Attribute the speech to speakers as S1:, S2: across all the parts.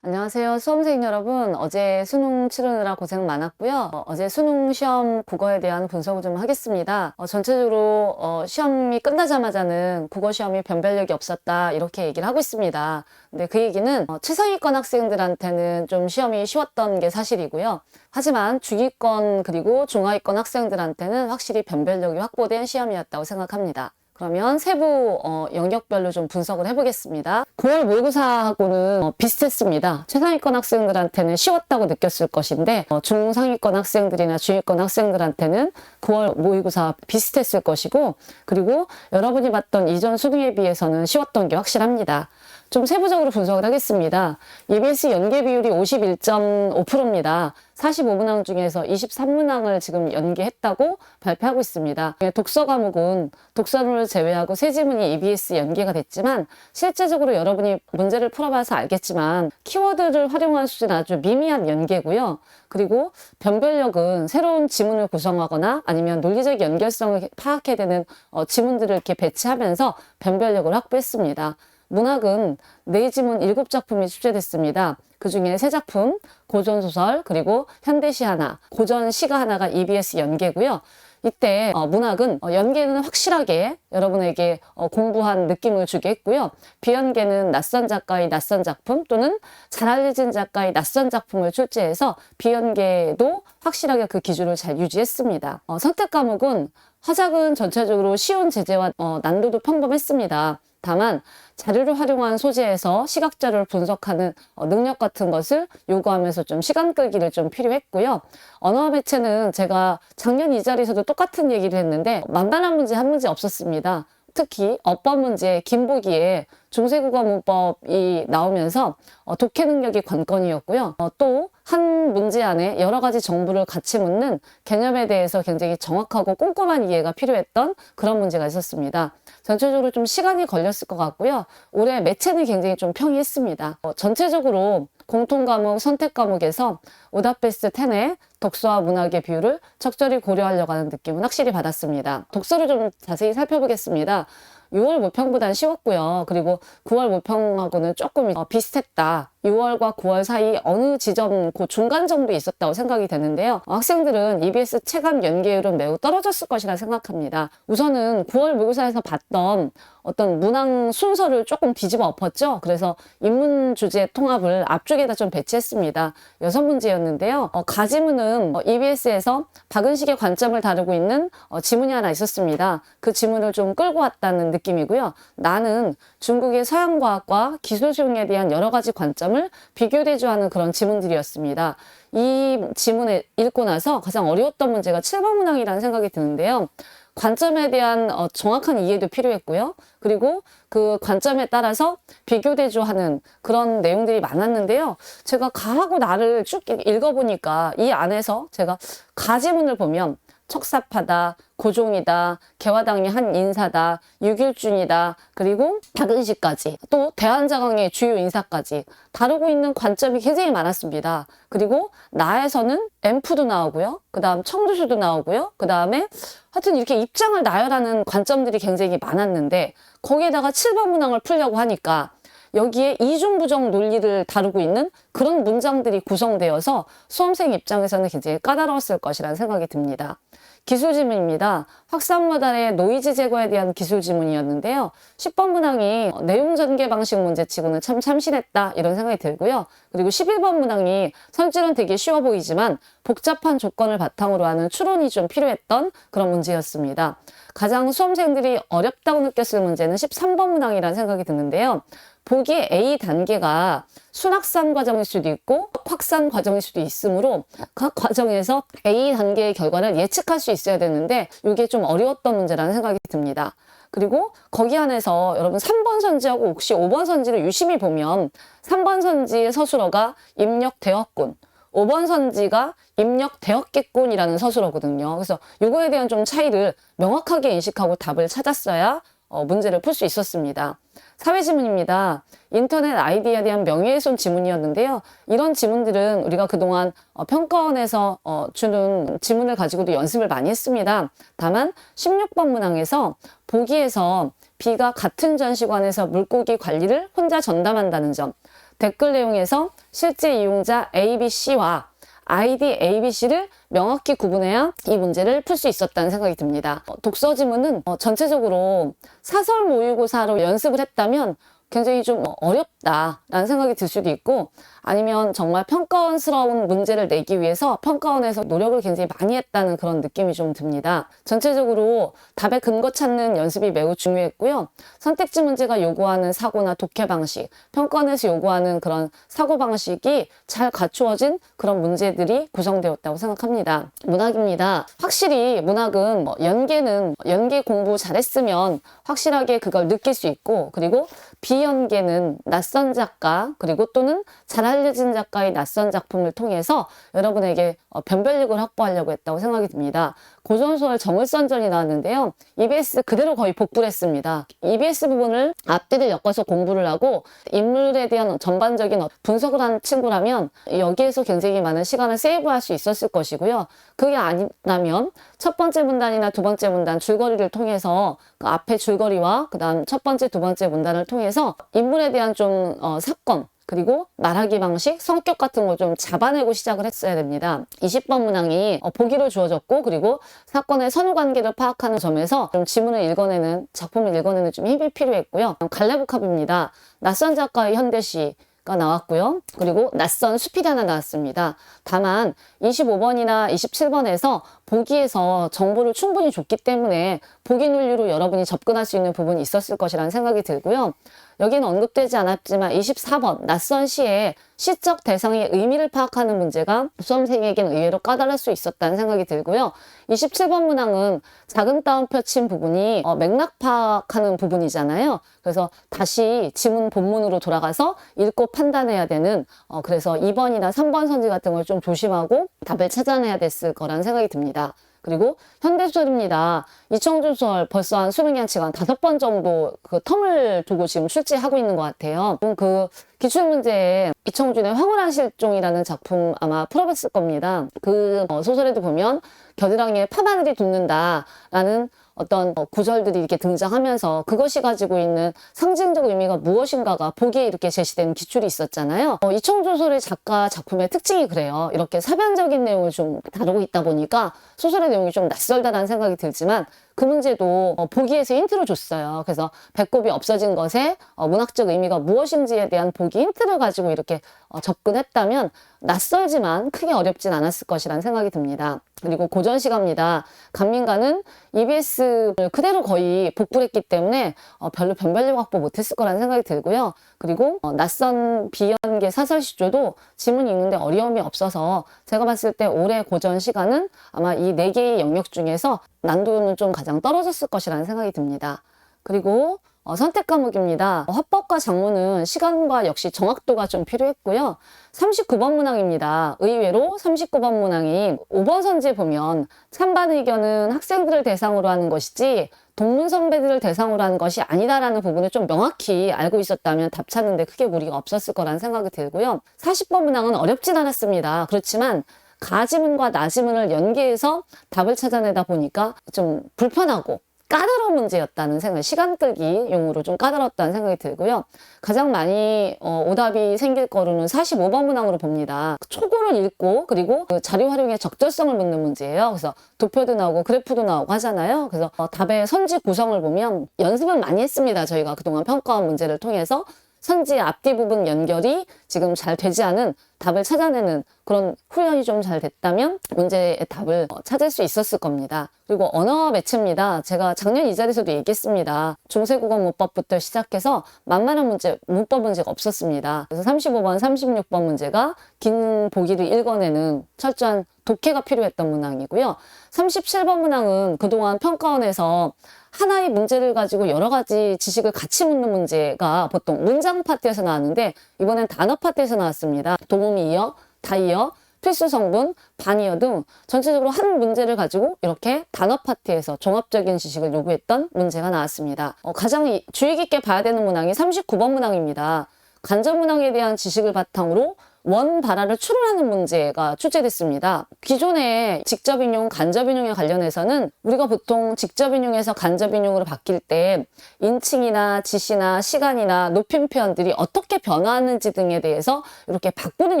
S1: 안녕하세요. 수험생 여러분. 어제 수능 치르느라 고생 많았고요. 어제 수능 시험 국어에 대한 분석을 좀 하겠습니다. 전체적으로 시험이 끝나자마자는 국어 시험이 변별력이 없었다 이렇게 얘기를 하고 있습니다. 근데 그 얘기는 최상위권 학생들한테는 좀 시험이 쉬웠던 게 사실이고요. 하지만 중위권 그리고 중하위권 학생들한테는 확실히 변별력이 확보된 시험이었다고 생각합니다. 그러면 세부 영역별로 좀 분석을 해보겠습니다. 9월 모의고사하고는 비슷했습니다. 최상위권 학생들한테는 쉬웠다고 느꼈을 것인데 중상위권 학생들이나 중위권 학생들한테는 9월 모의고사 비슷했을 것이고, 그리고 여러분이 봤던 이전 수능에 비해서는 쉬웠던 게 확실합니다. 좀 세부적으로 분석을 하겠습니다. EBS 연계 비율이 51.5%입니다. 45문항 중에서 23문항을 지금 연계했다고 발표하고 있습니다. 독서 과목은 독서를 제외하고 세 지문이 EBS 연계가 됐지만, 실제적으로 여러분이 문제를 풀어봐서 알겠지만 키워드를 활용한 수준은 아주 미미한 연계고요. 그리고 변별력은 새로운 지문을 구성하거나 아니면 논리적 연결성을 파악해야 되는 지문들을 이렇게 배치하면서 변별력을 확보했습니다. 문학은 4지문 7작품이 출제됐습니다. 그 중에 3작품, 고전소설, 그리고 현대시 하나, 고전시가 하나가 EBS 연계고요. 이때 문학은 연계는 확실하게 여러분에게 공부한 느낌을 주게 했고요. 비연계는 낯선 작가의 낯선 작품 또는 잘 알려진 작가의 낯선 작품을 출제해서 비연계도 확실하게 그 기준을 잘 유지했습니다. 선택 과목은 화작은 전체적으로 쉬운 제재와 난도도 평범했습니다. 다만 자료를 활용한 소재에서 시각자료를 분석하는 능력 같은 것을 요구하면서 좀 시간 끌기를 좀 필요했고요. 언어 매체는 제가 작년 이 자리에서도 똑같은 얘기를 했는데 만만한 문제 한 문제 없었습니다. 특히 어법 문제 김보기에 중세국어 문법이 나오면서 독해 능력이 관건이었고요. 또 한 문제 안에 여러 가지 정보를 같이 묻는 개념에 대해서 굉장히 정확하고 꼼꼼한 이해가 필요했던 그런 문제가 있었습니다. 전체적으로 좀 시간이 걸렸을 것 같고요. 올해 매체는 굉장히 좀 평이했습니다. 전체적으로 공통 과목, 선택 과목에서 오답베스트 10의 독서와 문학의 비율을 적절히 고려하려고 하는 느낌은 확실히 받았습니다. 독서를 좀 자세히 살펴보겠습니다. 6월 모평보다는 쉬웠고요. 그리고 9월 모평하고는 조금 비슷했다. 6월과 9월 사이 어느 지점 그 중간 정도에 있었다고 생각이 되는데요. 학생들은 EBS 체감 연계율은 매우 떨어졌을 것이라 생각합니다. 우선은 9월 모의고사에서 봤던 어떤 문항 순서를 조금 뒤집어 엎었죠. 그래서 인문 주제 통합을 앞쪽에다 좀 배치했습니다. 6문제였는데요. 가지문은 EBS에서 박은식의 관점을 다루고 있는 지문이 하나 있었습니다. 그 지문을 좀 끌고 왔다는 느낌이고요. 나는 중국의 서양과학과 기술수용에 대한 여러 가지 관점을 비교대조하는 그런 지문들이었습니다. 이 지문을 읽고 나서 가장 어려웠던 문제가 7번 문항이라는 생각이 드는데요. 관점에 대한 정확한 이해도 필요했고요. 그리고 그 관점에 따라서 비교대조하는 그런 내용들이 많았는데요. 제가 가하고 나를 쭉 읽어보니까 이 안에서 제가 가지문을 보면 척삽하다, 고종이다, 개화당의 한 인사다, 유길준이다, 그리고 박은식까지, 또 대한자강의 주요 인사까지 다루고 있는 관점이 굉장히 많았습니다. 그리고 나에서는 앰프도 나오고요. 그 다음 청두수도 나오고요. 그 다음에 하여튼 이렇게 입장을 나열하는 관점들이 굉장히 많았는데, 거기에다가 7번 문항을 풀려고 하니까 여기에 이중부정 논리를 다루고 있는 그런 문장들이 구성되어서 수험생 입장에서는 굉장히 까다로웠을 것이라는 생각이 듭니다. 기술지문입니다. 확산모달의 노이즈 제거에 대한 기술지문이었는데요. 10번 문항이 내용 전개 방식 문제치고는 참 참신했다 이런 생각이 들고요. 그리고 11번 문항이 설질은 되게 쉬워 보이지만 복잡한 조건을 바탕으로 하는 추론이 좀 필요했던 그런 문제였습니다. 가장 수험생들이 어렵다고 느꼈을 문제는 13번 문항이라는 생각이 드는데요. 보기에 A 단계가 순확산 과정일 수도 있고 확산 과정일 수도 있으므로 각 과정에서 A 단계의 결과를 예측할 수 있어야 되는데 이게 좀 어려웠던 문제라는 생각이 듭니다. 그리고 거기 안에서 여러분 3번 선지하고 혹시 5번 선지를 유심히 보면 3번 선지의 서술어가 입력되었군, 5번 선지가 입력되었겠군이라는 서술어거든요. 그래서 이거에 대한 좀 차이를 명확하게 인식하고 답을 찾았어야 문제를 풀 수 있었습니다. 사회지문입니다. 인터넷 아이디에 대한 명예훼손 지문이었는데요. 이런 지문들은 우리가 그동안 평가원에서 주는 지문을 가지고도 연습을 많이 했습니다. 다만 16번 문항에서 보기에서 B가 같은 전시관에서 물고기 관리를 혼자 전담한다는 점, 댓글 내용에서 실제 이용자 ABC와 아이디 ABC를 명확히 구분해야 이 문제를 풀 수 있었다는 생각이 듭니다. 독서 지문은 전체적으로 사설 모의고사로 연습을 했다면 굉장히 좀 어렵다라는 생각이 들 수도 있고, 아니면 정말 평가원스러운 문제를 내기 위해서 평가원에서 노력을 굉장히 많이 했다는 그런 느낌이 좀 듭니다. 전체적으로 답의 근거 찾는 연습이 매우 중요했고요. 선택지 문제가 요구하는 사고나 독해 방식, 평가원에서 요구하는 그런 사고 방식이 잘 갖추어진 그런 문제들이 구성되었다고 생각합니다. 문학입니다. 확실히 문학은 연계 공부 잘했으면 확실하게 그걸 느낄 수 있고, 그리고 비연계는 낯선 작가 그리고 또는 잘 알려진 작가의 낯선 작품을 통해서 여러분에게 변별력을 확보하려고 했다고 생각이 듭니다. 고전소설 정을선전이 나왔는데요. EBS 그대로 거의 복구를 했습니다. EBS 부분을 앞뒤를 엮어서 공부를 하고 인물에 대한 전반적인 분석을 한 친구라면 여기에서 굉장히 많은 시간을 세이브할 수 있었을 것이고요. 그게 아니라면 첫 번째 문단이나 두 번째 문단 줄거리를 통해서 그 앞에 줄거리와 그 다음 첫 번째, 두 번째 문단을 통해서 인물에 대한 좀 사건, 그리고 말하기 방식, 성격 같은 걸 좀 잡아내고 시작을 했어야 됩니다. 20번 문항이 보기로 주어졌고, 그리고 사건의 선후관계를 파악하는 점에서 좀 지문을 읽어내는, 작품을 읽어내는 좀 힘이 필요했고요. 갈래복합입니다. 낯선 작가의 현대시가 나왔고요. 그리고 낯선 수필이 하나 나왔습니다. 다만 25번이나 27번에서 보기에서 정보를 충분히 줬기 때문에 보기 논리로 여러분이 접근할 수 있는 부분이 있었을 것이라는 생각이 들고요. 여기는 언급되지 않았지만 24번 낯선 시의 시적 대상의 의미를 파악하는 문제가 수험생에게는 의외로 까다로울 수 있었다는 생각이 들고요. 27번 문항은 작은 따옴표 친 부분이 맥락 파악하는 부분이잖아요. 그래서 다시 지문 본문으로 돌아가서 읽고 판단해야 되는, 그래서 2번이나 3번 선지 같은 걸 좀 조심하고 답을 찾아내야 됐을 거라는 생각이 듭니다. 그리고 현대소설입니다. 이청준 소설 벌써 한 수능 양치가 한 5번 정도 그 텀을 두고 지금 출제하고 있는 것 같아요. 그 기출문제에 이청준의 황홀한 실종이라는 작품 아마 풀어봤을 겁니다. 그 소설에도 보면 겨드랑이에 파마늘이 돋는다라는 어떤 구절들이 이렇게 등장하면서 그것이 가지고 있는 상징적 의미가 무엇인가가 보기에 이렇게 제시되는 기출이 있었잖아요. 이청준 소설의 작가 작품의 특징이 그래요. 이렇게 사변적인 내용을 좀 다루고 있다 보니까 소설의 내용이 좀 낯설다라는 생각이 들지만 그 문제도 보기에서 힌트를 줬어요. 그래서 배꼽이 없어진 것의 문학적 의미가 무엇인지에 대한 보기 힌트를 가지고 이렇게 접근했다면 낯설지만 크게 어렵진 않았을 것이라는 생각이 듭니다. 그리고 고전시가입니다. 간민가는 EBS를 그대로 거의 복구를 했기 때문에 별로 변별력 확보 못했을 거라는 생각이 들고요. 그리고 낯선 비연계 사설시조도 지문 읽는데 어려움이 없어서 제가 봤을 때 올해 고전시가는 아마 이 4개의 영역 중에서 난도는 좀 가장 떨어졌을 것이라는 생각이 듭니다. 그리고 선택 과목입니다. 화법과 작문은 시간과 역시 정확도가 좀 필요했고요. 39번 문항입니다. 의외로 39번 문항이 5번 선지에 보면 찬반 의견은 학생들을 대상으로 하는 것이지 동문 선배들을 대상으로 하는 것이 아니다라는 부분을 좀 명확히 알고 있었다면 답 찾는데 크게 무리가 없었을 거라는 생각이 들고요. 40번 문항은 어렵진 않았습니다. 그렇지만 가지문과 나지문을 연계해서 답을 찾아내다 보니까 좀 불편하고 까다로운 문제였다는 생각, 시간 끌기 용으로 좀 까다롭다는 생각이 들고요. 가장 많이 오답이 생길 거로는 45번 문항으로 봅니다. 초고를 읽고 그리고 그 자료 활용의 적절성을 묻는 문제예요. 그래서 도표도 나오고 그래프도 나오고 하잖아요. 그래서 답의 선지 구성을 보면 연습은 많이 했습니다. 저희가 그동안 평가원 문제를 통해서 선지의 앞뒤 부분 연결이 지금 잘 되지 않은 답을 찾아내는 그런 훈련이 좀 잘 됐다면 문제의 답을 찾을 수 있었을 겁니다. 그리고 언어 매체입니다. 제가 작년 이 자리에서도 얘기했습니다. 중세국어 문법부터 시작해서 만만한 문제, 문법 문제가 없었습니다. 그래서 35번, 36번 문제가 긴 보기를 읽어내는 철저한 독해가 필요했던 문항이고요. 37번 문항은 그동안 평가원에서 하나의 문제를 가지고 여러 가지 지식을 같이 묻는 문제가 보통 문장 파트에서 나왔는데 이번엔 단어 파트에서 나왔습니다. 도움이어, 다이어, 필수 성분, 반이어 등 전체적으로 한 문제를 가지고 이렇게 단어 파트에서 종합적인 지식을 요구했던 문제가 나왔습니다. 가장 주의 깊게 봐야 되는 문항이 39번 문항입니다. 간접 문항에 대한 지식을 바탕으로 원발화를 추론하는 문제가 출제됐습니다. 기존에 직접인용, 간접인용에 관련해서는 우리가 보통 직접인용에서 간접인용으로 바뀔 때 인칭이나 지시나 시간이나 높임 표현들이 어떻게 변화하는지 등에 대해서 이렇게 바꾸는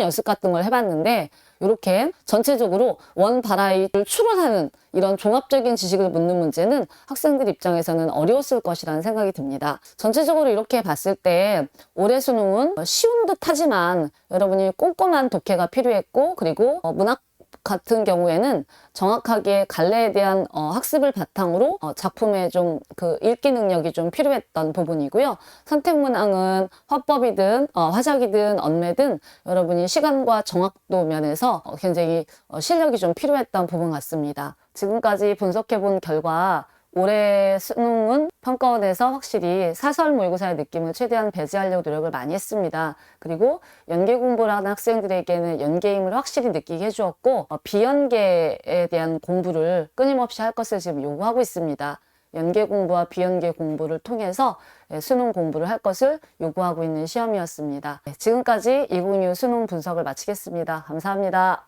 S1: 연습 같은 걸 해봤는데, 이렇게 전체적으로 원발화를 추론하는 이런 종합적인 지식을 묻는 문제는 학생들 입장에서는 어려웠을 것이라는 생각이 듭니다. 전체적으로 이렇게 봤을 때 올해 수능은 쉬운 듯 하지만 여러분이 꼼꼼한 독해가 필요했고, 그리고 문학 같은 경우에는 정확하게 갈래에 대한 학습을 바탕으로 작품의 좀 그 읽기 능력이 좀 필요했던 부분이고요. 선택문항은 화법이든 화작이든 언매든 여러분이 시간과 정확도 면에서 굉장히 실력이 좀 필요했던 부분 같습니다. 지금까지 분석해 본 결과 올해 수능은 평가원에서 확실히 사설 모의고사의 느낌을 최대한 배제하려고 노력을 많이 했습니다. 그리고 연계 공부를 하는 학생들에게는 연계임을 확실히 느끼게 해주었고, 비연계에 대한 공부를 끊임없이 할 것을 지금 요구하고 있습니다. 연계 공부와 비연계 공부를 통해서 수능 공부를 할 것을 요구하고 있는 시험이었습니다. 지금까지 2025 수능 분석을 마치겠습니다. 감사합니다.